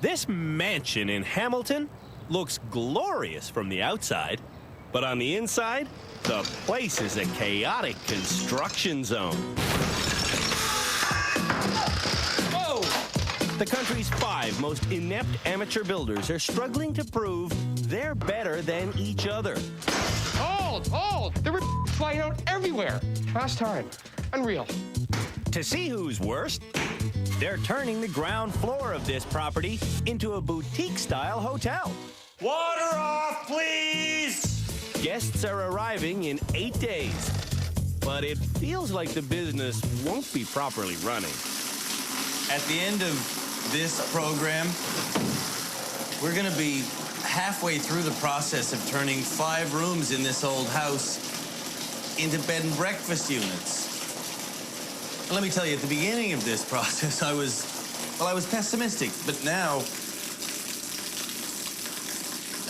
This mansion in Hamilton looks glorious from the outside, but on the inside, the place is a chaotic construction zone. Whoa! The country's 5 most inept amateur builders are struggling to prove they're better than each other. Hold! There were flying out everywhere. Last time. Unreal. To see who's worst, they're turning the ground floor of this property into a boutique-style hotel. Water off, please! Guests are arriving in 8 days, but it feels like the business won't be properly running. At the end of this program, we're gonna be halfway through the process of turning 5 rooms in this old house into bed and breakfast units. And let me tell you, at the beginning of this process, I was pessimistic, but now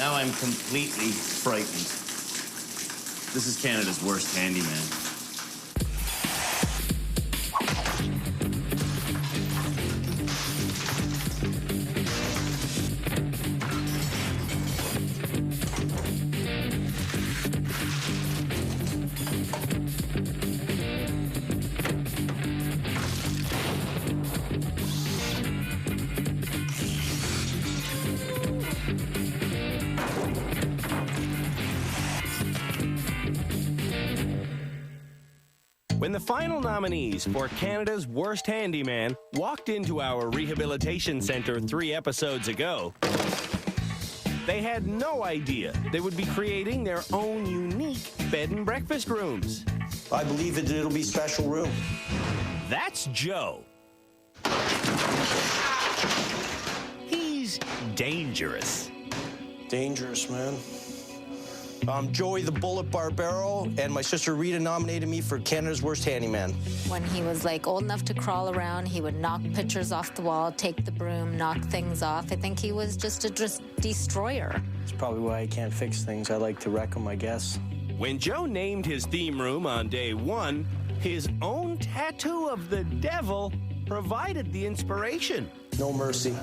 I'm completely frightened. This is Canada's worst handyman. When the final nominees for Canada's Worst Handyman walked into our rehabilitation center 3 episodes ago, they had no idea they would be creating their own unique bed and breakfast rooms. I believe it'll be a special room. That's Joe. He's dangerous. Dangerous, man. I'm Joey the Bullet Barbero, and my sister Rita nominated me for Canada's Worst Handyman. When he was like old enough to crawl around, he would knock pictures off the wall, take the broom, knock things off. I think he was just a destroyer. That's probably why I can't fix things. I like to wreck them, I guess. When Joe named his theme room on day 1, his own tattoo of the devil provided the inspiration. No mercy.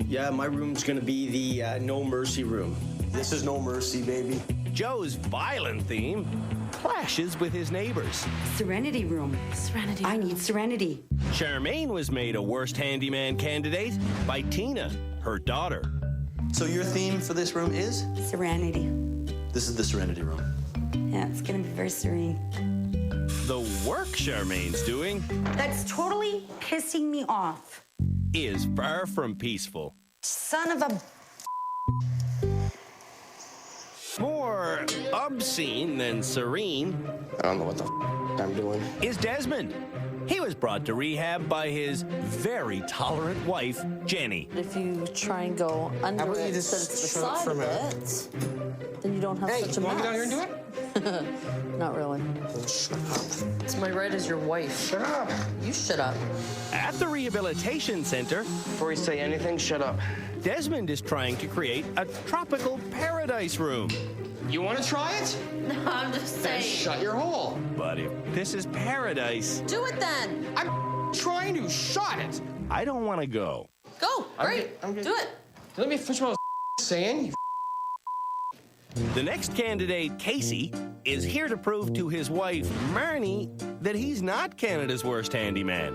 Yeah, my room's gonna be the no mercy room. This is no mercy, baby. Joe's violent theme clashes with his neighbors. Serenity room. Serenity. I need serenity. Charmaine was made a worst handyman candidate by Tina, her daughter. So your theme for this room is? Serenity. This is the Serenity room. Yeah, it's gonna be very serene. The work Charmaine's doing That's totally pissing me off. is far from peaceful. Son of a... More obscene than serene I don't know what the I'm doing. is Desmond. He was brought to rehab by his very tolerant wife, Jenny. If you try and go under about you it just so it's the shut up side for a of minute? it, then you don't have such a You want mess. to get down here and do it? Not really. Shut up. It's my right as your wife. Shut up. You shut up. At the rehabilitation center, Before you say anything, shut up. Desmond is trying to create a tropical paradise room. You want to try it? No, I'm just Then shut your hole. But if this is paradise, Do it then. I'm trying to shut it. I don't want to go. Go. Great. I'm good. Do it. Let me finish what I was saying. You The next candidate, Casey, is here to prove to his wife, Marnie, that he's not Canada's worst handyman.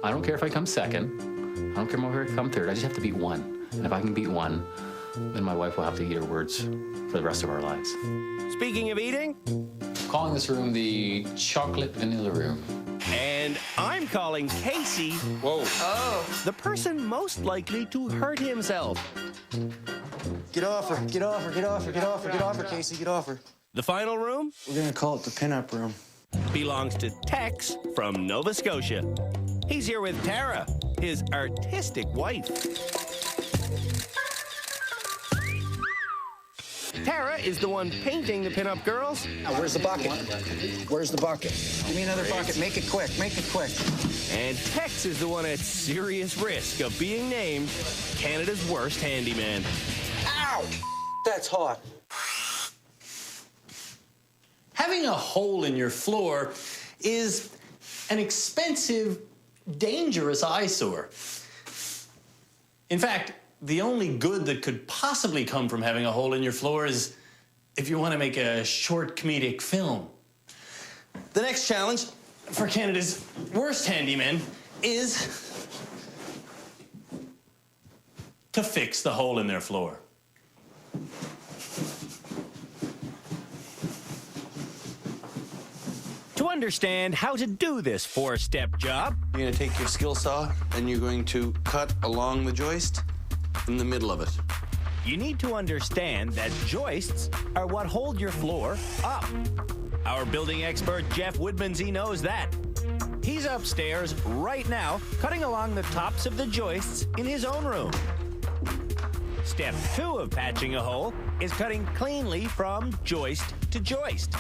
I don't care if I come second. I don't care if I come third. I just have to beat one. And if I can beat one, then my wife will have to eat her words for the rest of our lives. Speaking of eating, Calling this room the chocolate vanilla room. and I'm calling Casey the person most likely to hurt himself. Get off her, get off her, get off her, get off her, get off her, Casey, get off her. The final room We're gonna call it the pinup room. belongs to Tex from Nova Scotia. He's here with Tara, his artistic wife. Tara is the one painting the pinup girls. Now, where's the bucket? Where's the bucket? Give me another bucket. Make it quick. Make it quick. And Tex is the one at serious risk of being named Canada's worst handyman. Ow! That's hot. Having a hole in your floor is an expensive, dangerous eyesore. In fact, the only good that could possibly come from having a hole in your floor is if you want to make a short comedic film. The next challenge for Canada's worst handyman is to fix the hole in their floor. To understand how to do this 4-step job, You're going to take your skill saw and you're going to cut along the joist in the middle of it. you need to understand that joists are what hold your floor up. Our building expert, Jeff Woodmansey, knows that. He's upstairs right now, cutting along the tops of the joists in his own room. Step 2 of patching a hole is cutting cleanly from joist to joist.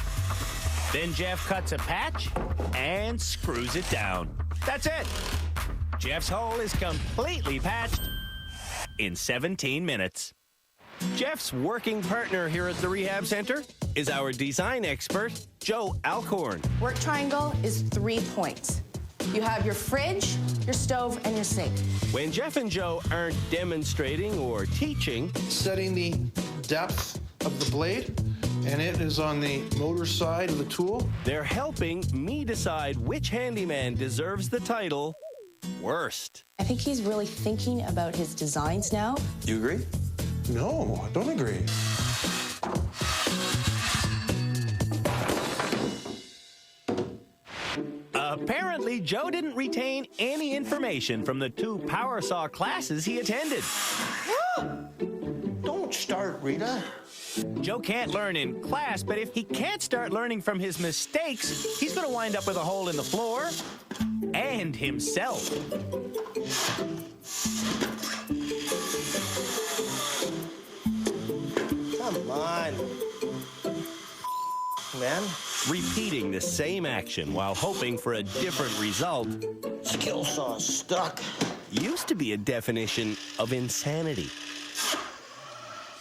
Then Jeff cuts a patch and screws it down. That's it. Jeff's hole is completely patched in 17 minutes. Jeff's working partner here at the rehab center is our design expert, Joe Alcorn. Work triangle is 3 points. You have your fridge, your stove, and your sink. When Jeff and Joe aren't demonstrating or teaching, setting the depth of the blade, and it is on the motor side of the tool. They're helping me decide which handyman deserves the title worst. I think he's really thinking about his designs now. You agree? No, I don't agree. Apparently, Joe didn't retain any information from the 2 power saw classes he attended. Don't start, Rita. Joe can't learn in class, but if he can't start learning from his mistakes, he's going to wind up with a hole in the floor and himself. Come on. Man. Repeating the same action while hoping for a different result Skill saw stuck. used to be a definition of insanity.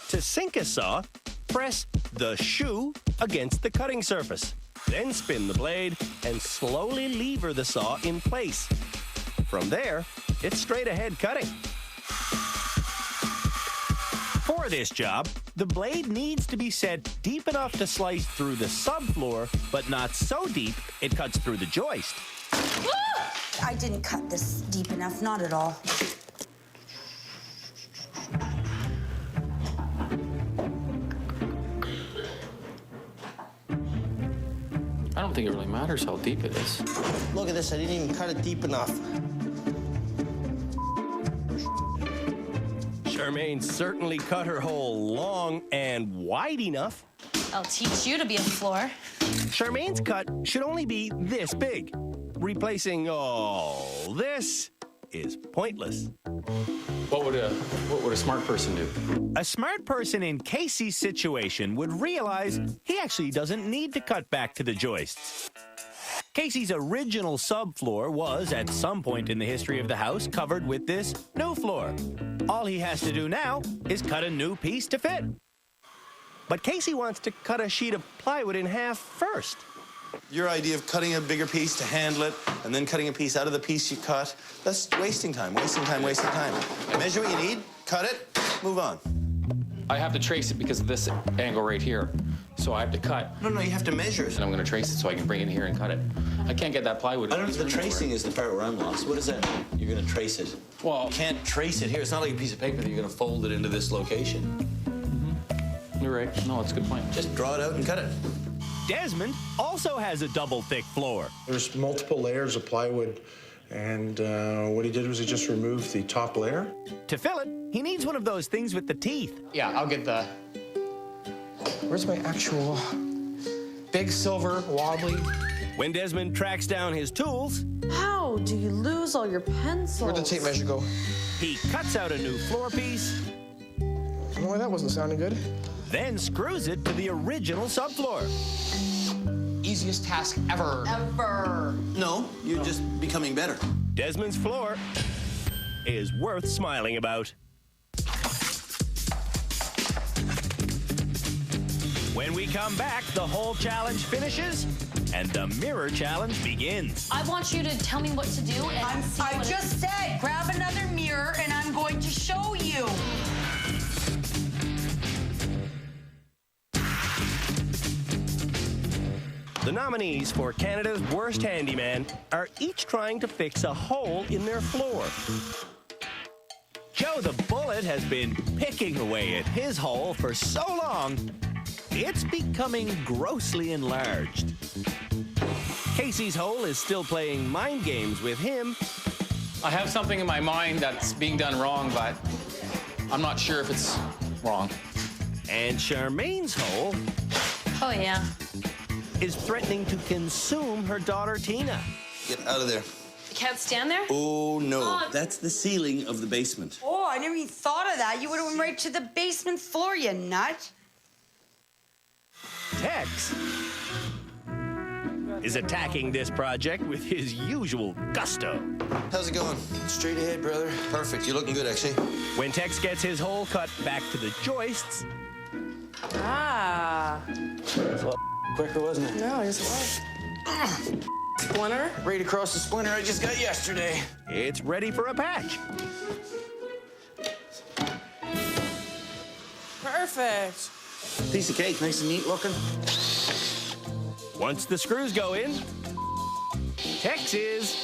To sink a saw, press the shoe against the cutting surface. Then spin the blade and slowly lever the saw in place. From there, it's straight ahead cutting. For this job, the blade needs to be set deep enough to slice through the subfloor, but not so deep it cuts through the joist. I didn't cut this deep enough, not at all. I don't think it really matters how deep it is. Look at this, I didn't even cut it deep enough. Charmaine certainly cut her hole long and wide enough. I'll teach you to be a floor. Charmaine's cut should only be this big. Replacing all this is pointless. What would a smart person do? A smart person in Casey's situation would realize he actually doesn't need to cut back to the joists. Casey's original subfloor was, at some point in the history of the house, covered with this new floor. All he has to do now is cut a new piece to fit. But Casey wants to cut a sheet of plywood in half first. Your idea of cutting a bigger piece to handle it and then cutting a piece out of the piece you cut, that's wasting time, wasting time, wasting time. Measure what you need, cut it, move on. I have to trace it because of this angle right here. So I have to cut. No, you have to measure it. And I'm going to trace it so I can bring it here and cut it. I can't get that plywood. I don't know if the tracing is the part where I'm lost. What does that mean? You're going to trace it. Well, You can't trace it here. It's not like a piece of paper that you're going to fold it into this location. you're right. No, that's a good point. Just draw it out and cut it. Desmond also has a double thick floor. There's multiple layers of plywood, and what he did was he just removed the top layer. To fill it, he needs one of those things with the teeth. Yeah, I'll get the... Where's my actual big silver wobbly? When Desmond tracks down his tools, How do you lose all your pencils? Where'd the tape measure go? he cuts out a new floor piece, Oh, that wasn't sounding good. then screws it to the original subfloor. Easiest task ever. Ever. No, you're just becoming better. Desmond's floor is worth smiling about. When we come back, the whole challenge finishes and the mirror challenge begins. I want you to tell me what to do, and I just said, grab another mirror and I'm going to show The nominees for Canada's Worst Handyman are each trying to fix a hole in their floor. Joe the Bullet has been picking away at his hole for so long, it's becoming grossly enlarged. Casey's hole is still playing mind games with him. I have something in my mind that's being done wrong, but I'm not sure if it's wrong. And Charmaine's hole Oh, yeah. is threatening to consume her daughter Tina. Get out of there. You can't stand there? Oh, no. Oh. That's the ceiling of the basement. Oh, I never even thought of that. You would have went right to the basement floor, you nut. Tex is attacking this project with his usual gusto. How's it going? Straight ahead, brother. Perfect. You're looking good, actually. When Tex gets his hole cut back to the joists, Ah. It's a lot quicker, wasn't it? No, it's what? Splinter? Right across the splinter I just got yesterday. it's ready for a patch. Perfect. Piece of cake, nice and neat looking. Once the screws go in, Tex is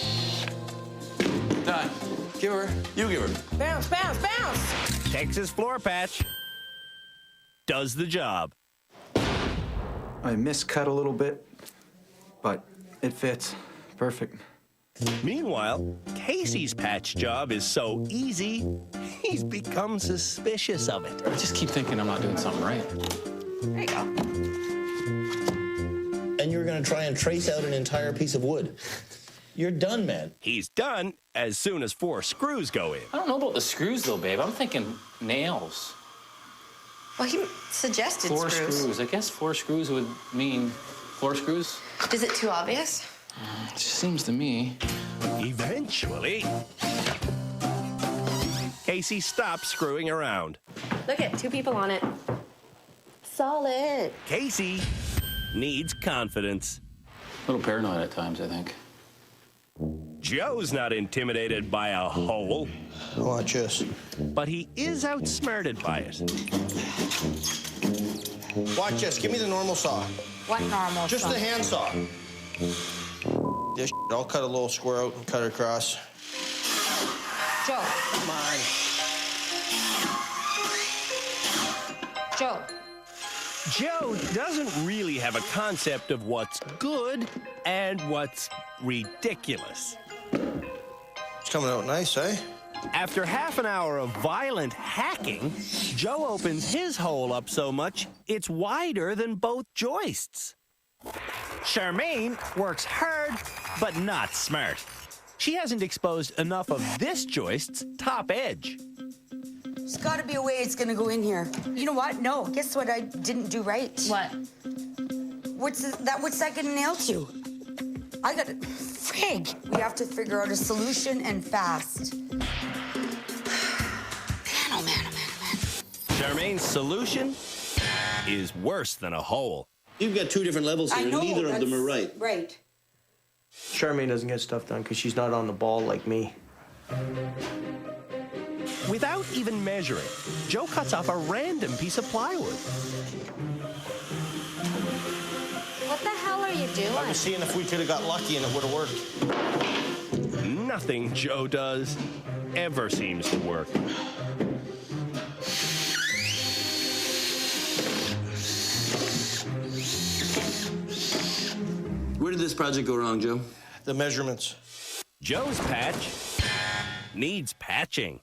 Done. Give her. You give her. Bounce, bounce, bounce. Tex's floor patch does the job. I miscut a little bit, but it fits. Perfect. Meanwhile, Casey's patch job is so easy, he's become suspicious of it. I just keep thinking I'm not doing something right. There you go. And you're gonna try and trace out an entire piece of wood. You're done, man. He's done as soon as 4 screws go in. I don't know about the screws, though, babe. I'm thinking nails. Well, he suggested 4 screws. I guess 4 screws would mean 4 screws. Is it too obvious? It just seems to me. Eventually, Casey stops screwing around. Look at 2 people on it. Solid. Casey needs confidence. A little paranoid at times, I think. Joe's not intimidated by a hole, Watch this. but he is outsmarted by it. Watch this. Give me the normal saw. What normal Just saw? the hand saw. This I'll cut a little square out and cut it across. Joe. Come on. Joe. Joe doesn't really have a concept of what's good and what's ridiculous. It's coming out nice, eh? After half an hour of violent hacking, Joe opens his hole up so much it's wider than both joists. Charmaine works hard, but not smart. She hasn't exposed enough of this joist's top edge. There's got to be a way it's going to go in here. You know what? No. Guess what I didn't do right? What? What's that going to nail to? I got it. Frig. We have to figure out a solution and fast. Man, oh man, oh man, oh man. Charmaine's solution is worse than a hole. You've got 2 different levels here, I know. and neither of them that's are right. Right. Charmaine doesn't get stuff done because she's not on the ball like me. Without even measuring, Joe cuts off a random piece of plywood. What the hell are you doing? I was seeing if we could have got lucky and it would have worked. Nothing Joe does ever seems to work. Where did this project go wrong, Joe? The measurements. Joe's patch needs patching.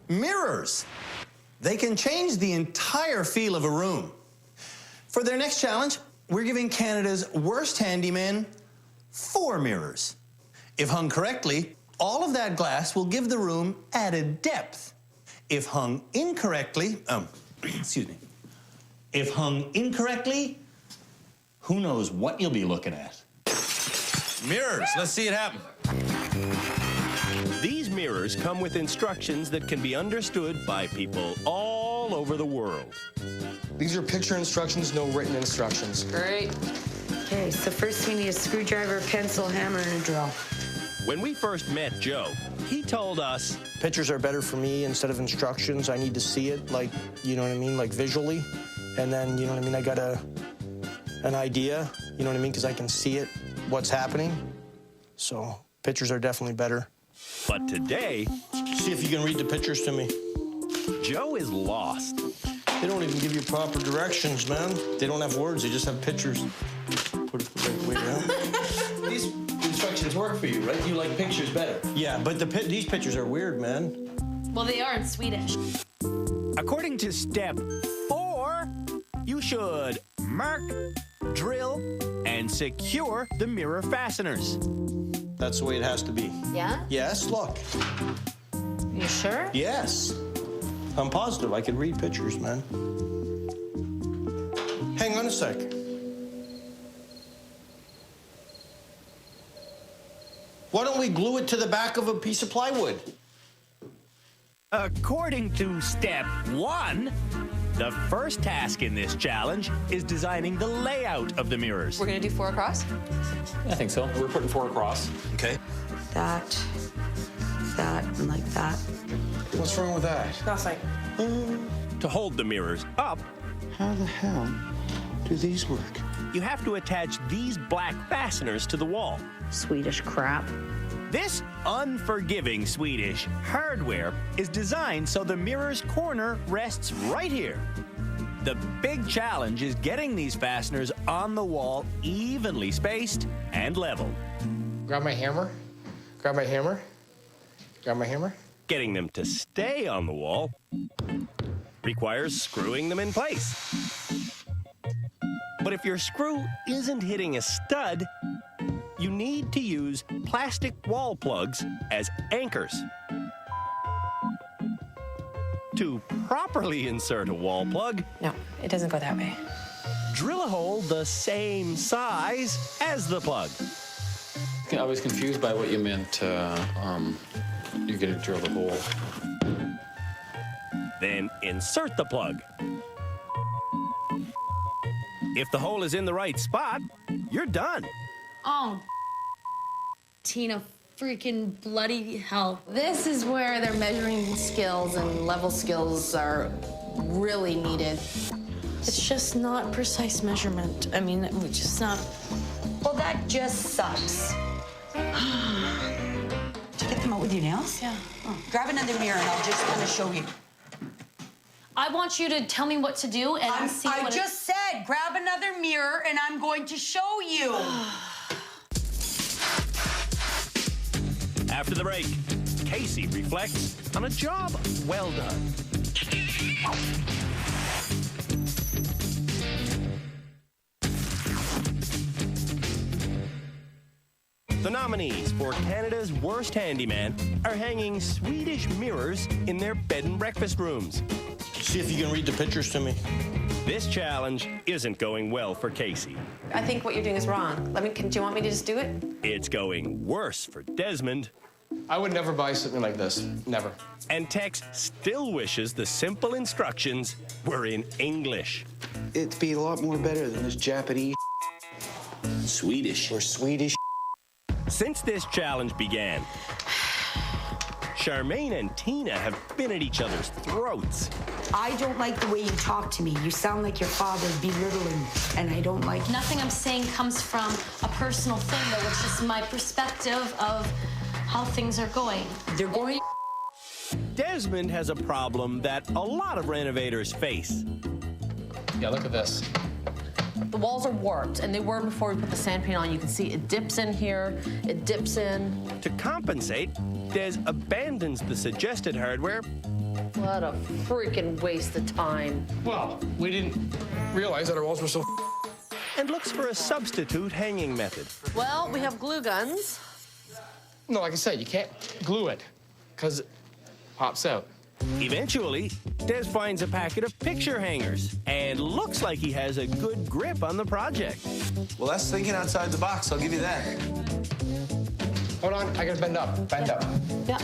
Mirrors. They can change the entire feel of a room. For their next challenge, we're giving Canada's worst handyman 4 mirrors. If hung correctly, all of that glass will give the room added depth. If hung incorrectly, excuse me. If hung incorrectly, who knows what you'll be looking at. Mirrors, let's see it happen. These mirrors come with instructions that can be understood by people all over the world. These are picture instructions, no written instructions. Great. Okay, so first we need a screwdriver, a pencil, hammer, and a drill. When we first met Joe, he told us Pictures are better for me instead of instructions. I need to see it, like, you know what I mean, like visually. And then, you know what I mean, I gotta an idea, you know what I mean? Because I can see it, what's happening. So pictures are definitely better. But today, see if you can read the pictures to me. Joe is lost. They don't even give you proper directions, man. They don't have words, they just have pictures. Put it the right way down. These instructions work for you, right? You like pictures better. Yeah, but these pictures are weird, man. Well, they are in Swedish. According to step 4, you should mark, drill, and secure the mirror fasteners. That's the way it has to be. Yeah? Yes, look. You sure? Yes. I'm positive I can read pictures, man. Hang on a sec. Why don't we glue it to the back of a piece of plywood? According to step 1, the first task in this challenge is designing the layout of the mirrors. We're gonna do 4 across? I think so. We're putting 4 across. Okay. That, and like that. What's wrong with that? Nothing. To hold the mirrors up, How the hell do these work? you have to attach these black fasteners to the wall. Swedish crap. This unforgiving Swedish hardware is designed so the mirror's corner rests right here. The big challenge is getting these fasteners on the wall evenly spaced and leveled. Grab my hammer. Grab my hammer. Grab my hammer. Getting them to stay on the wall requires screwing them in place. But if your screw isn't hitting a stud, you need to use plastic wall plugs as anchors. To properly insert a wall plug, No, it doesn't go that way. drill a hole the same size as the plug. I was confused by what you meant. You're gonna drill the hole. Then insert the plug. If the hole is in the right spot, you're done. Oh, Tina, freaking bloody hell. This is where their measuring skills and level skills are really needed. It's just not precise measurement. I mean, it's just not. Well, that just sucks. Did you get them out with your nails? Yeah. Oh, grab another mirror and I'll just kind of show you. I want you to tell me what to do and I'll see I what just said, grab another mirror and I'm going to show you. After the break, Casey reflects on a job well done. The nominees for Canada's Worst Handyman are hanging Swedish mirrors in their bed and breakfast rooms. See if you can read the pictures to me. This challenge isn't going well for Casey. I think what you're doing is wrong. Do you want me to just do it? It's going worse for Desmond. I would never buy something like this. Never. And Tex still wishes the simple instructions were in English. It'd be a lot more better than this Japanese Swedish. or Swedish. Since this challenge began, Charmaine and Tina have been at each other's throats. I don't like the way you talk to me. You sound like your father belittling, and I don't like it. Nothing I'm saying comes from a personal thing, though. It's just my perspective of how things are going. They're going. Desmond has a problem that a lot of renovators face. Yeah, look at this. The walls are warped, and they were before we put the sand paint on. You can see it dips in here, it dips in. To compensate, Des abandons the suggested hardware. What a freaking waste of time. Well, we didn't realize that our walls were so and looks for a substitute hanging method. Well, we have glue guns. No, like I said, you can't glue it because it pops out. Eventually, Des finds a packet of picture hangers and looks like he has a good grip on the project. Well, that's thinking outside the box, I'll give you that. Hold on, I gotta bend up. Bend up. Yeah.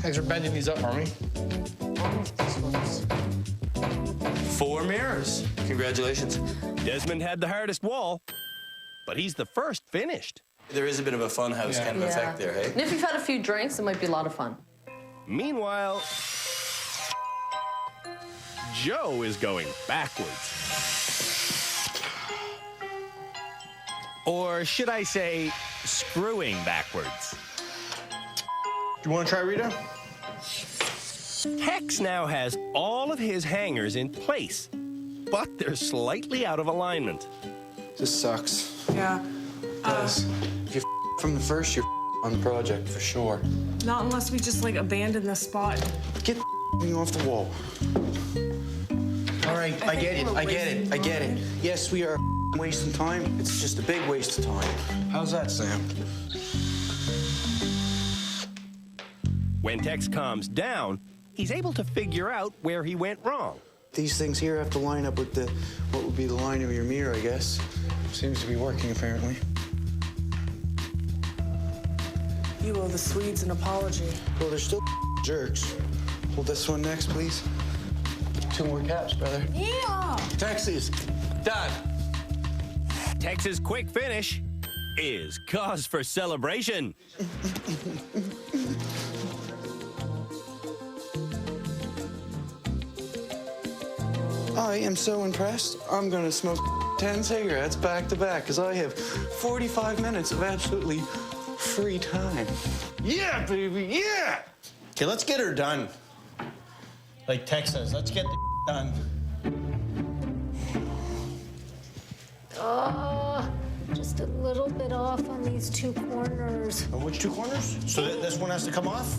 Thanks for bending these up for me. 4 mirrors. Congratulations. Desmond had the hardest wall, but he's the first finished. There is a bit of a fun house kind of effect there, hey? And if you've had a few drinks, it might be a lot of fun. Meanwhile, Joe is going backwards. Or should I say, screwing backwards. You want to try, Rita? Tex now has all of his hangers in place, but they're slightly out of alignment. This sucks. Yeah. Guys, if you're from the first, you're on the project for sure. Not unless we just, like, abandon the spot. Get me off the wall. All right, I get it. Yes, we are wasting time. It's just a big waste of time. How's that, Sam? When Tex calms down, he's able to figure out where he went wrong. These things here have to line up with what would be the line of your mirror, I guess. Seems to be working, apparently. You owe the Swedes an apology. Well, they're still jerks. Hold this one next, please. 2 more caps, brother. Yeah! Taxis. Done. Tex's quick finish is cause for celebration. I am so impressed. I'm gonna smoke 10 cigarettes back to back because I have 45 minutes of absolutely free time. Yeah, baby, yeah! Okay, let's get her done. Like Tex says, let's get the done. Just a little bit off on these 2 corners. On which 2 corners? So this one has to come off?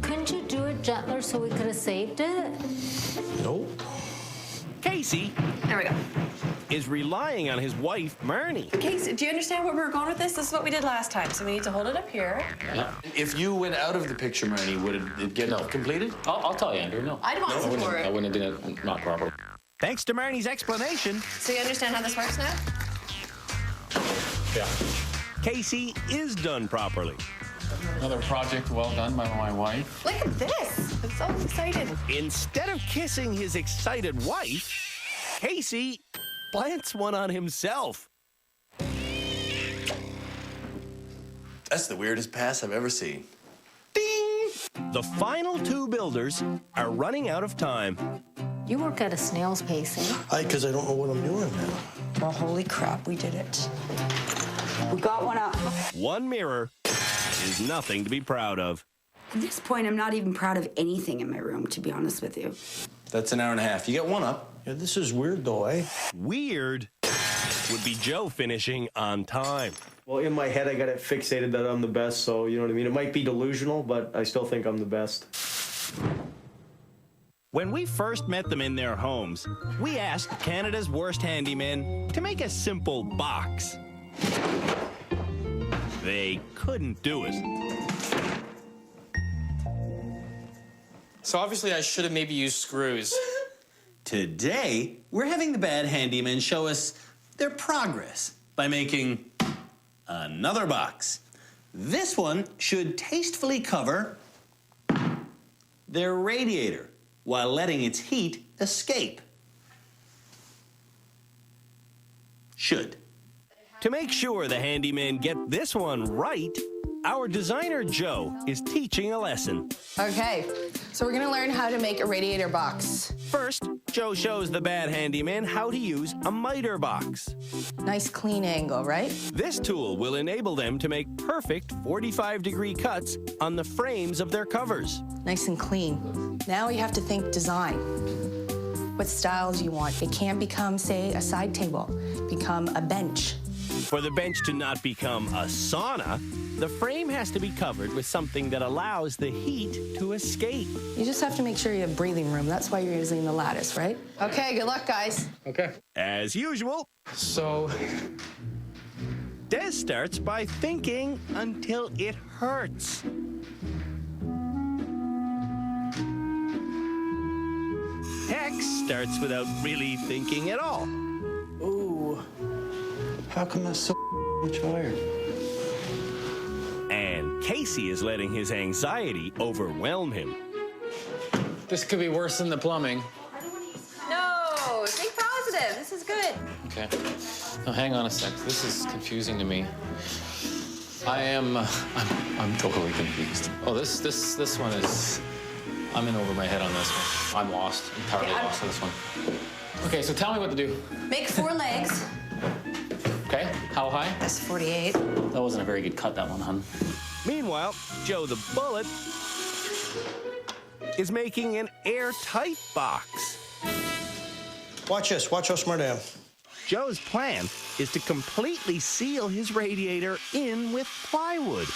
Couldn't you do it gentler so we could have saved it? Nope. Casey There we go. is relying on his wife, Marnie. Casey, do you understand where we were going with this? This is what we did last time, so we need to hold it up here. If you went out of the picture, Marnie, would it get completed? I'll tell you, Andrew, no. I'd want support. I wouldn't have done it not proper. Thanks to Marnie's explanation, So you understand how this works now? Yeah. Casey is done properly. Another project well done by my wife. Look at this. I'm so excited. Instead of kissing his excited wife, Casey plants one on himself. That's the weirdest pass I've ever seen. Ding! The final 2 builders are running out of time. You work at a snail's pace, eh? Because I don't know what I'm doing now. Well, holy crap, we did it. We got one up. 1 mirror is nothing to be proud of. At this point, I'm not even proud of anything in my room, to be honest with you. That's an hour and a half. You get 1 up. Yeah, this is weird, though, eh? Weird would be Joe finishing on time. Well, in my head, I got it fixated that I'm the best, so you know what I mean? It might be delusional, but I still think I'm the best. When we first met them in their homes, we asked Canada's worst handyman to make a simple box. They couldn't do it. So obviously I should have maybe used screws. Today, we're having the bad handymen show us their progress by making another box. This one should tastefully cover their radiator while letting its heat escape. Should. To make sure the handymen get this one right, our designer Joe is teaching a lesson. Okay, so we're gonna learn how to make a radiator box. First, Joe shows the bad handyman how to use a miter box. Nice clean angle, right? This tool will enable them to make perfect 45-degree cuts on the frames of their covers. Nice and clean. Now you have to think design. What style do you want? It can become, say, a side table, become a bench. For the bench to not become a sauna, the frame has to be covered with something that allows the heat to escape. You just have to make sure you have breathing room. That's why you're using the lattice, right? Okay, good luck, guys. Okay. As usual, So, Des starts by thinking until it hurts. Tex starts without really thinking at all. Ooh. How come that's so much higher? And Casey is letting his anxiety overwhelm him. This could be worse than the plumbing. No, think positive. This is good. Okay. Now hang on a sec. This is confusing to me. I'm totally confused. Oh, this one is. I'm in over my head on this one. I'm lost. Entirely lost on this one. Okay, so tell me what to do. Make 4 legs. How high? S48. That wasn't a very good cut, that one, hun. Meanwhile, Joe the Bullet is making an airtight box. Watch this. Watch how smart I am. Joe's plan is to completely seal his radiator in with plywood.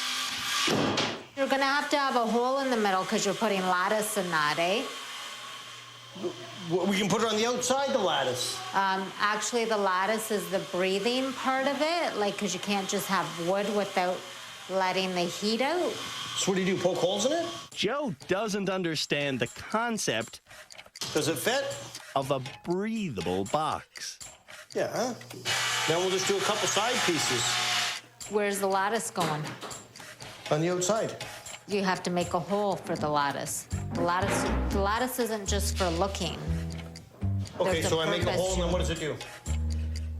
You're gonna have to have a hole in the middle because you're putting lattice in that, eh? We can put it on the outside, the lattice. Actually, the lattice is the breathing part of it, like, because you can't just have wood without letting the heat out. So what do you do, poke holes in it? Joe doesn't understand the concept. Does it fit? Of a breathable box. Yeah, huh? Then we'll just do a couple side pieces. Where's the lattice going? On the outside. You have to make a hole for the lattice. The lattice isn't just for looking. Okay, There's so I make a hole, and then what does it do?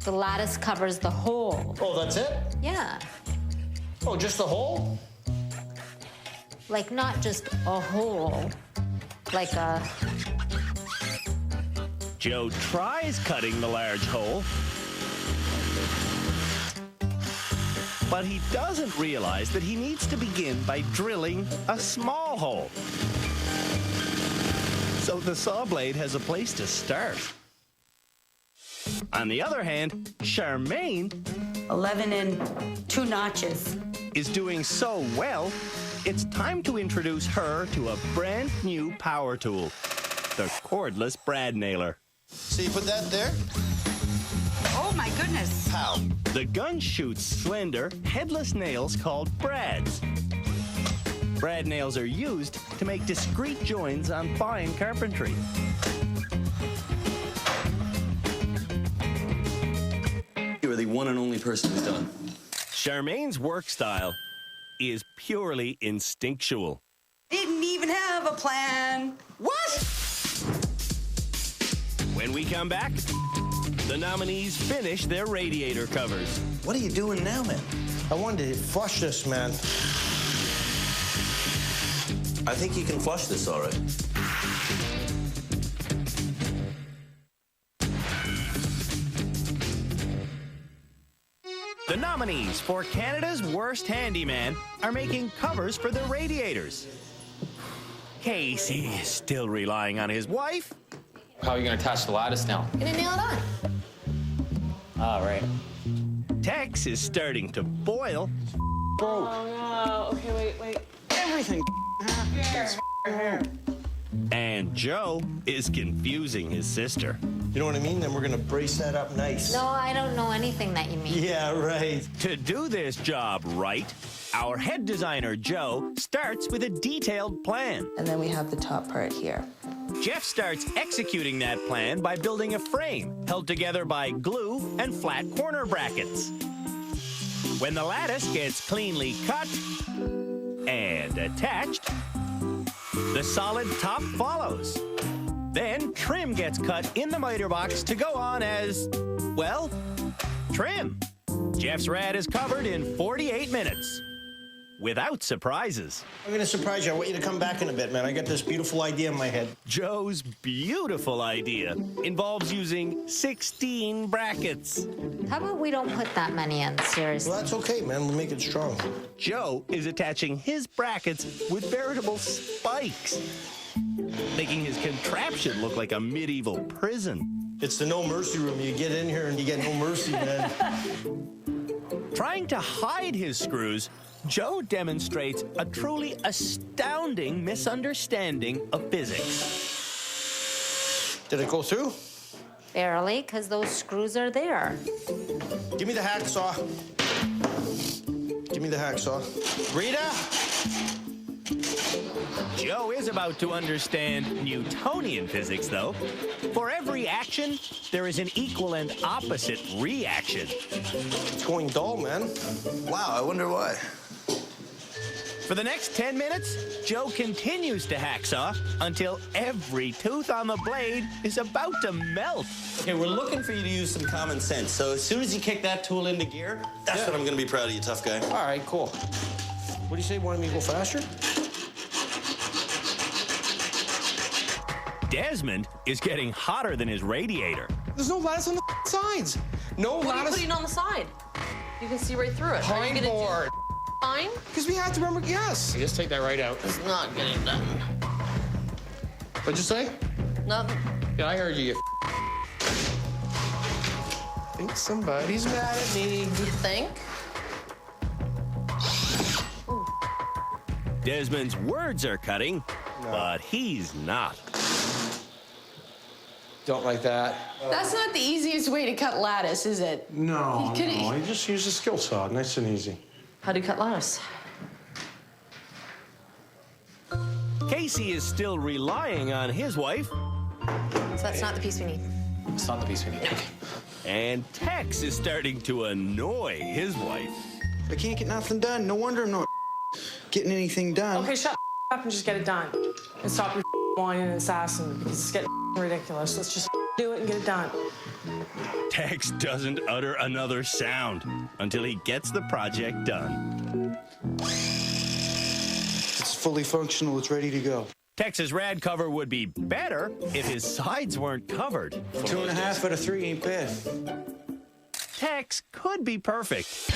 The lattice covers the hole. Oh, that's it? Yeah. Oh, just the hole? Like, not just a hole, like a... Joe tries cutting the large hole, but he doesn't realize that he needs to begin by drilling a small hole. So the saw blade has a place to start. On the other hand, Charmaine... 11 and 2 notches. ...is doing so well, it's time to introduce her to a brand new power tool, the cordless brad nailer. So you put that there? Oh my goodness. How? The gun shoots slender, headless nails called brads. Brad nails are used to make discrete joins on fine carpentry. You are the one and only person who's done. Charmaine's work style is purely instinctual. Didn't even have a plan. What? When we come back, the nominees finish their radiator covers. What are you doing now, man? I wanted to flush this, man. I think you can flush this all right. The nominees for Canada's Worst Handyman are making covers for their radiators. Casey is still relying on his wife. How are you going to attach the lattice now? Gonna nail it on. Ah, right. Tex is starting to boil. Oh, no. Okay, wait. Everything. And Joe is confusing his sister. You know what I mean? Then we're gonna brace that up nice. No, I don't know anything that you mean. Yeah, right. To do this job right, our head designer, Joe, starts with a detailed plan. And then we have the top part here. Jeff starts executing that plan by building a frame held together by glue and flat corner brackets. When the lattice gets cleanly cut and attached, the solid top follows. Then trim gets cut in the miter box to go on as, well, trim. Jeff's rad is covered in 48 minutes. Without surprises. I'm gonna surprise you. I want you to come back in a bit, man. I got this beautiful idea in my head. Joe's beautiful idea involves using 16 brackets. How about we don't put that many in, seriously? Well, that's okay, man. We'll make it strong. Joe is attaching his brackets with veritable spikes, making his contraption look like a medieval prison. It's the no mercy room. You get in here and you get no mercy, man. Trying to hide his screws, Joe demonstrates a truly astounding misunderstanding of physics. Did it go through? Barely, because those screws are there. Give me the hacksaw. Give me the hacksaw. Rita? Joe is about to understand Newtonian physics, though. For every action, there is an equal and opposite reaction. It's going dull, man. Wow, I wonder why. For the next 10 minutes, Joe continues to hacksaw until every tooth on the blade is about to melt. Okay, we're looking for you to use some common sense. So as soon as you kick that tool into gear, that's what I'm going to be proud of you, tough guy. All right, cool. What do you say? Want me to go faster? Desmond is getting hotter than his radiator. There's no lattice on the sides. No What are you lattice. putting on the side? You can see right through it. Are you Pine gonna board. do pine? Because we have to remember, yes. You just take that right out. It's not getting done. What'd you say? Nothing. Yeah, I heard you. I think somebody's mad at me. You think? Desmond's words are cutting, but he's not. Don't like that. That's not the easiest way to cut lattice, is it? No, Could no, he- I just use a skill saw, nice and easy. How do you cut lattice? Casey is still relying on his wife, So that's not the piece we need. It's not the piece we need. Okay. and Tex is starting to annoy his wife. I can't get nothing done. No wonder I'm not getting anything done. Okay, shut up and just get it done. And stop your whining and sassing because it's getting ridiculous. Let's just do it and get it done. Tex doesn't utter another sound until he gets the project done. It's fully functional. It's ready to go. Tex's rad cover would be better if his sides weren't covered. 2.5 out of 3 ain't bad. Tex could be perfect,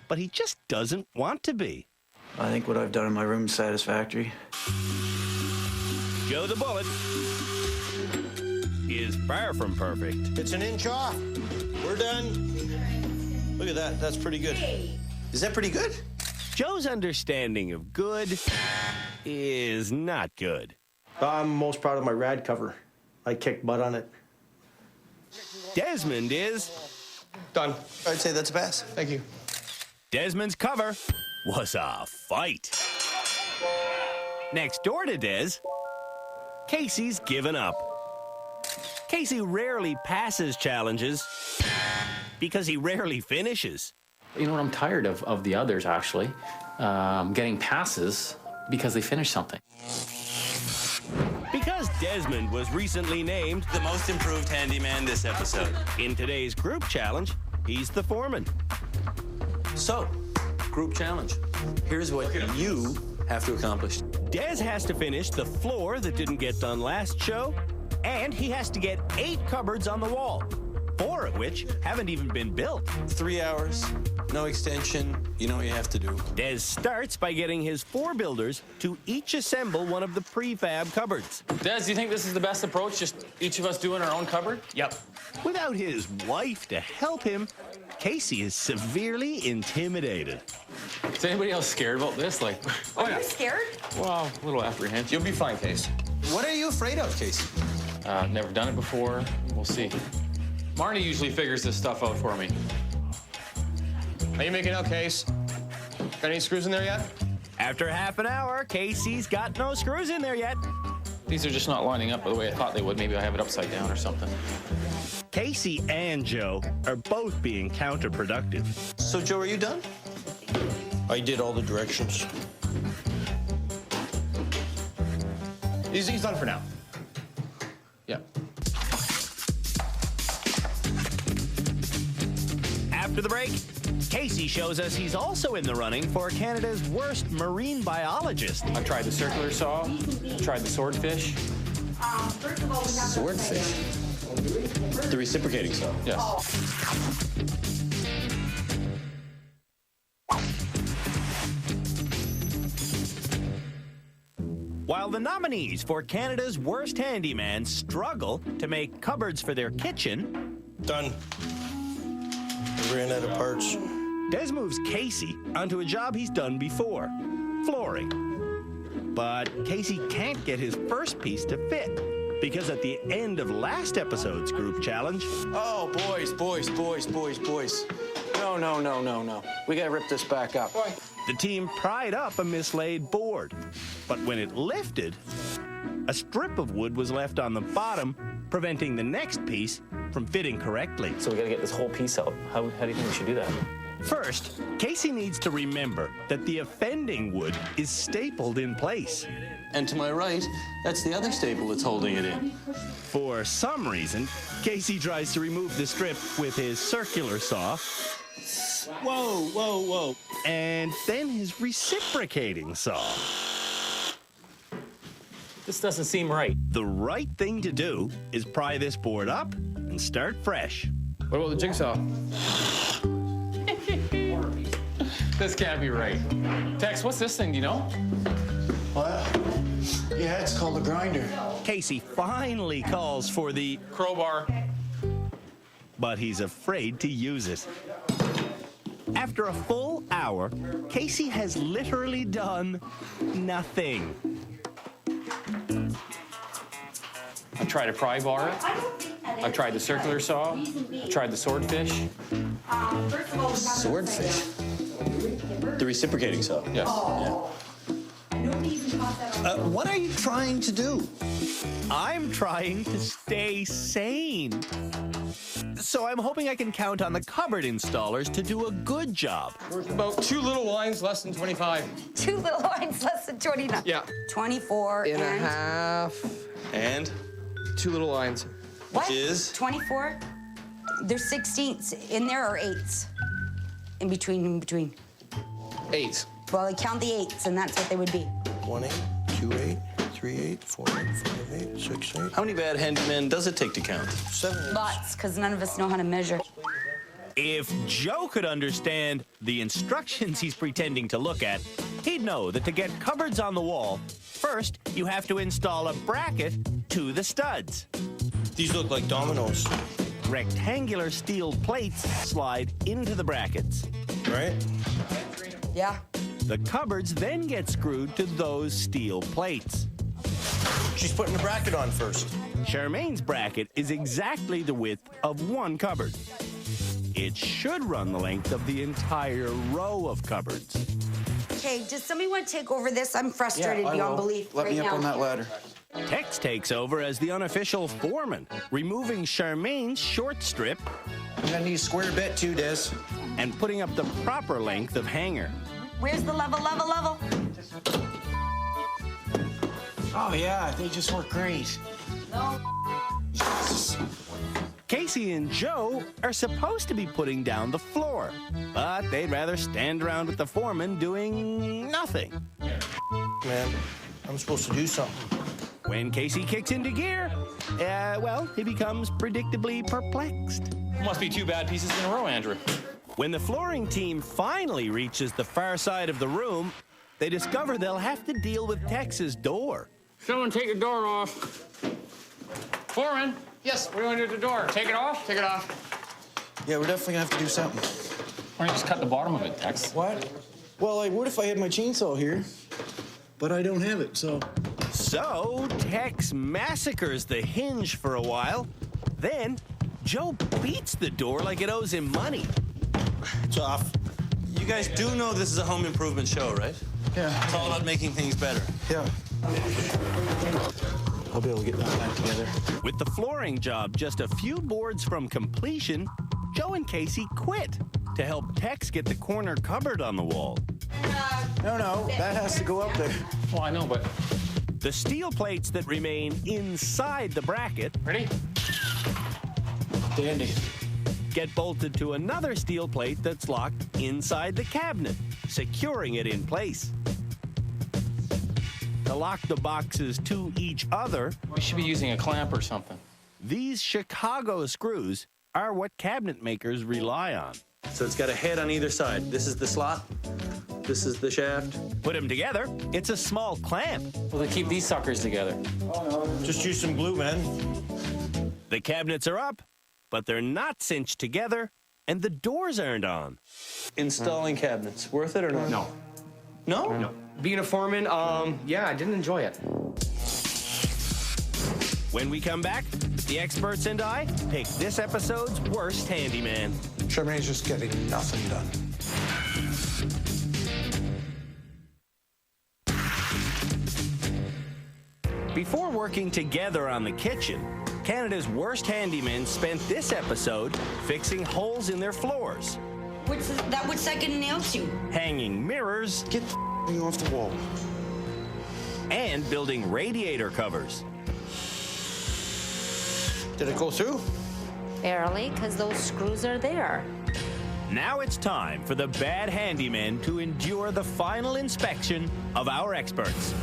but he just doesn't want to be. I think what I've done in my room is satisfactory. Joe the Bullet is far from perfect. It's an inch off. We're done. Look at that. That's pretty good. Is that pretty good? Joe's understanding of good is not good. I'm most proud of my rad cover. I kicked butt on it. Desmond is... Done. I'd say that's a pass. Thank you. Desmond's cover was a fight. Next door to Des, Casey's given up. Casey rarely passes challenges because he rarely finishes. You know what? I'm tired of the others, actually, getting passes because they finish something. Because Desmond was recently named The most improved handyman this episode. in today's group challenge, he's the foreman. So, group challenge. Here's what you have to accomplish. Des has to finish the floor that didn't get done last show, and he has to get 8 cupboards on the wall, 4 of which haven't even been built. 3 hours, no extension. You know what you have to do. Des starts by getting his 4 builders to each assemble one of the prefab cupboards. Des, do you think this is the best approach? Just each of us doing our own cupboard? Yep. Without his wife to help him, Casey is severely intimidated. Is anybody else scared about this? Like, Oh, yeah. Scared? well, a little apprehensive. You'll be fine, Case. What are you afraid of, Casey? Never done it before. We'll see. Marnie usually figures this stuff out for me. Are you making out, Case? Got any screws in there yet? After half an hour, Casey's got no screws in there yet. These are just not lining up the way I thought they would. Maybe I have it upside down or something. Casey and Joe are both being counterproductive. So, Joe, are you done? I did all the directions. He's done for now. Yeah. After the break, Casey shows us he's also in the running for Canada's worst marine biologist. I've tried the circular saw. I've tried the swordfish. Swordfish. The reciprocating saw. Yes. While the nominees for Canada's worst handyman struggle to make cupboards for their kitchen, Done. I ran out of parts. Des moves Casey onto a job he's done before, flooring. But Casey can't get his first piece to fit because at the end of last episode's group challenge, Oh, boys. No. We gotta rip this back up. the team pried up a mislaid board. But when it lifted, a strip of wood was left on the bottom, preventing the next piece from fitting correctly. So we gotta get this whole piece out. How do you think we should do that? First, Casey needs to remember that the offending wood is stapled in place. And to my right, that's the other staple that's holding it in. For some reason, Casey tries to remove the strip with his circular saw. Whoa. And then his reciprocating saw. This doesn't seem right. The right thing to do is pry this board up and start fresh. What about the jigsaw? This can't be right. Tex, what's this thing, do you know? What? Yeah, it's called a grinder. Casey finally calls for the crowbar, but he's afraid to use it. After a full hour, Casey has literally done nothing. I tried a pry bar. I tried the circular saw. I tried the swordfish. Swordfish? The reciprocating saw? Yes. What are you trying to do? I'm trying to stay sane. So I'm hoping I can count on the cupboard installers to do a good job. Worth about 2 little lines, less than 25. 2 little lines, less than 29. Yeah. 24 and a half. And? 2 little lines. What? Which is? 24? There's 16ths in there or 8s? In between. 8s. Well, I count the 8s, and that's what they would be. 1 8, 2 8, 3 8, 4 8, 5 8, 6 8. How many bad handymen does it take to count? 7. Lots, because none of us know how to measure. If Joe could understand the instructions he's pretending to look at, he'd know that to get cupboards on the wall, first you have to install a bracket to the studs. These look like dominoes. Rectangular steel plates slide into the brackets. Right? Yeah. The cupboards then get screwed to those steel plates. She's putting the bracket on first. Charmaine's bracket is exactly the width of one cupboard. It should run the length of the entire row of cupboards. Okay, does somebody want to take over this? I'm frustrated beyond belief Let right me up now. on that ladder. Tex takes over as the unofficial foreman, removing Charmaine's short strip. I'm gonna need a square bit too, Des. And putting up the proper length of hanger. Where's the level? Oh yeah, they just work great. Casey and Joe are supposed to be putting down the floor, but they'd rather stand around with the foreman doing nothing. Man, I'm supposed to do something. When Casey kicks into gear, well, he becomes predictably perplexed. Must be 2 bad pieces in a row, Andrew. When the flooring team finally reaches the far side of the room, they discover they'll have to deal with Tex's door. Someone take the door off. Foreman. Yes. What do you want to do with the door? Take it off? Take it off. Yeah, we're definitely gonna have to do something. Why don't you just cut the bottom of it, Tex? What? Well, I would if I had my chainsaw here, but I don't have it, so. So Tex massacres the hinge for a while. Then Joe beats the door like it owes him money. It's off. You guys do know this is a home improvement show, right? Yeah. It's all about making things better. Yeah. I'll be able to get that back together. With the flooring job just a few boards from completion, Joe and Casey quit to help Tex get the corner cupboard on the wall. No, that has to go up there. Well, I know, but... The steel plates that remain inside the bracket... Ready? Dandy. Get bolted to another steel plate that's locked inside the cabinet, securing it in place. To lock the boxes to each other... We should be using a clamp or something. These Chicago screws are what cabinet makers rely on. So it's got a head on either side. This is the slot. This is the shaft. Put them together, it's a small clamp. Well, they keep these suckers together. Just use some glue, man. The cabinets are up, but they're not cinched together, and the doors aren't on. Installing cabinets. Worth it or not? No. No? No. Being a foreman, yeah, I didn't enjoy it. When we come back, the experts and I pick this episode's worst handyman. Charmaine's just getting nothing done. Before working together on the kitchen, Canada's worst handymen spent this episode fixing holes in their floors, What's that getting nailed to? hanging mirrors, Get the thing off the wall. and building radiator covers. Did it go through? Barely, because those screws are there. Now it's time for the bad handymen to endure the final inspection of our experts,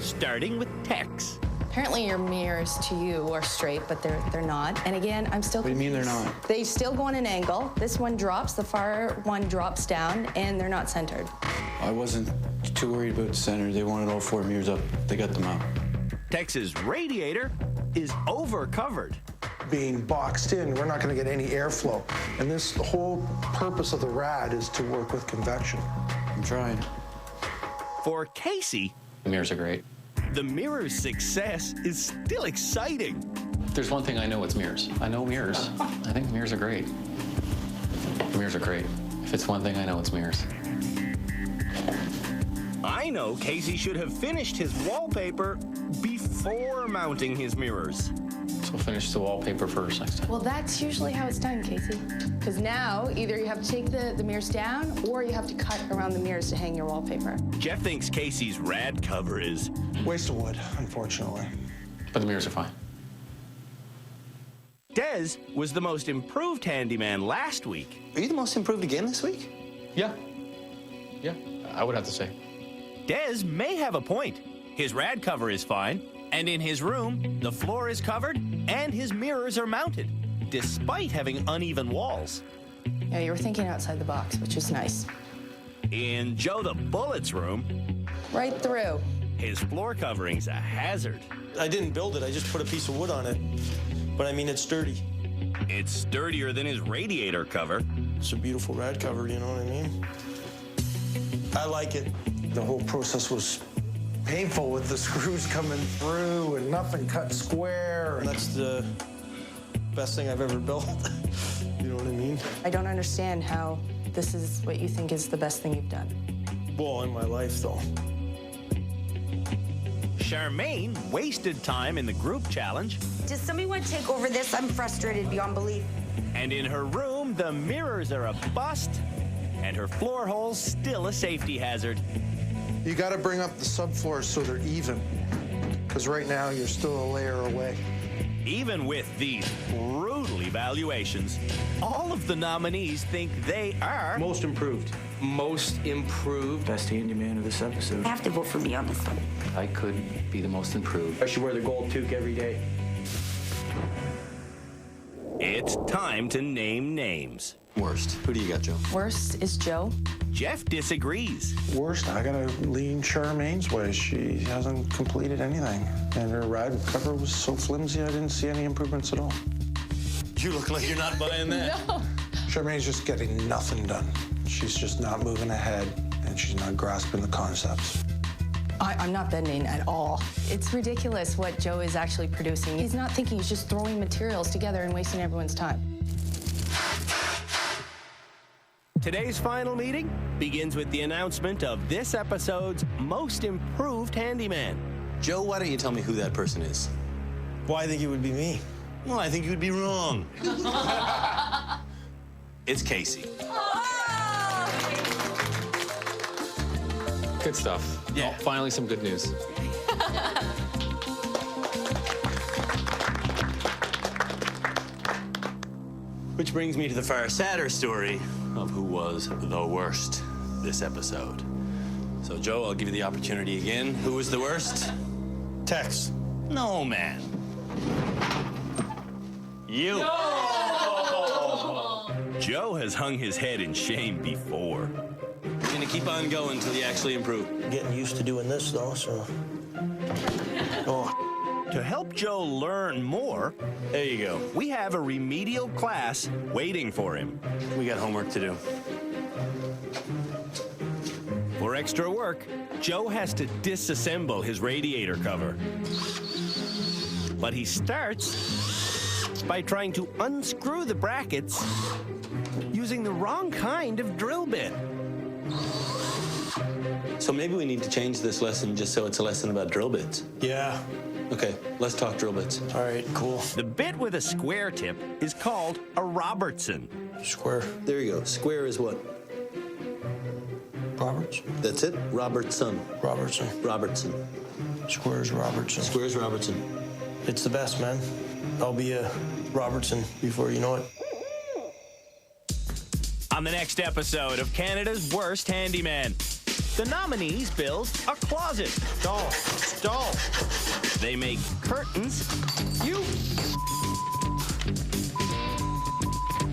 starting with Tex. Apparently your mirrors to you are straight, but they're not. And again, I'm still What do you mean they're not? They still go on an angle. This one drops, the far one drops down, and they're not centered. I wasn't too worried about the center. They wanted all 4 mirrors up. They got them up. Tex's radiator is over-covered. Being boxed in, we're not going to get any airflow. And the whole purpose of the rad is to work with convection. I'm trying. For Casey, The mirrors are great. the mirror's success is still exciting. There's one thing I know, it's mirrors. I know mirrors. I think mirrors are great. Mirrors are great. If it's one thing I know, it's mirrors. I know Casey should have finished his wallpaper before mounting his mirrors. So finish the wallpaper first next time. Well, that's usually how it's done, Casey. Because now, either you have to take the mirrors down, or you have to cut around the mirrors to hang your wallpaper. Jeff thinks Casey's rad cover is waste of wood, unfortunately. But the mirrors are fine. Des was the most improved handyman last week. Are you the most improved again this week? Yeah. Yeah, I would have to say. Des may have a point. His rad cover is fine, and in his room, the floor is covered and his mirrors are mounted, despite having uneven walls. Yeah, you were thinking outside the box, which is nice. In Joe the Bullet's room, Right through. his floor covering's a hazard. I didn't build it, I just put a piece of wood on it. But I mean, it's sturdy. It's sturdier than his radiator cover. It's a beautiful rad cover, you know what I mean? I like it. The whole process was painful with the screws coming through and nothing cut square. That's the best thing I've ever built. You know what I mean? I don't understand how this is what you think is the best thing you've done. Well, in my life, though. Charmaine wasted time in the group challenge. Does somebody want to take over this? I'm frustrated beyond belief. And in her room, the mirrors are a bust, and her floor hole's still a safety hazard. You got to bring up the subfloors so they're even. Because right now, you're still a layer away. Even with these brutal evaluations, all of the nominees think they are Most improved. Most improved. Best handyman of this episode. I have to vote for me on this one. I could be the most improved. I should wear the gold toque every day. It's time to name names. Worst. Who do you got, Joe? Worst is Joe. Jeff disagrees. Worst, I gotta lean Charmaine's way. She hasn't completed anything. And her rad cover was so flimsy, I didn't see any improvements at all. You look like you're not buying that. No. Charmaine's just getting nothing done. She's just not moving ahead, and she's not grasping the concepts. I'm not bending at all. It's ridiculous what Joe is actually producing. He's not thinking, he's just throwing materials together and wasting everyone's time. Today's final meeting begins with the announcement of this episode's most improved handyman. Joe, why don't you tell me who that person is? Well, I think it would be me. Well, I think you would be wrong. It's Casey. Good stuff. Yeah. Oh, finally, some good news. Which brings me to the far sadder story of who was the worst this episode. So, Joe, I'll give you the opportunity again. Who was the worst? Tex. No, man. You. Joe has hung his head in shame before. You're gonna keep on going until you actually improve. I'm getting used to doing this, though, so. Oh. To help Joe learn more, There you go. we have a remedial class waiting for him. We got homework to do. For extra work, Joe has to disassemble his radiator cover. But he starts by trying to unscrew the brackets using the wrong kind of drill bit. So maybe we need to change this lesson just so it's a lesson about drill bits. Yeah. Okay, let's talk drill bits. All right, cool. The bit with a square tip is called a Robertson. Square. There you go. Square is what? Roberts. That's it? Robertson. Robertson. Robertson. Square's Robertson. Square's Robertson. It's the best, man. I'll be a Robertson before you know it. On the next episode of Canada's Worst Handyman, the nominees build a closet. Stall. They make curtains. You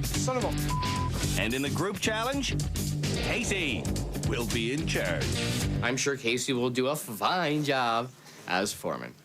son of a... And in the group challenge, Casey will be in charge. I'm sure Casey will do a fine job as foreman.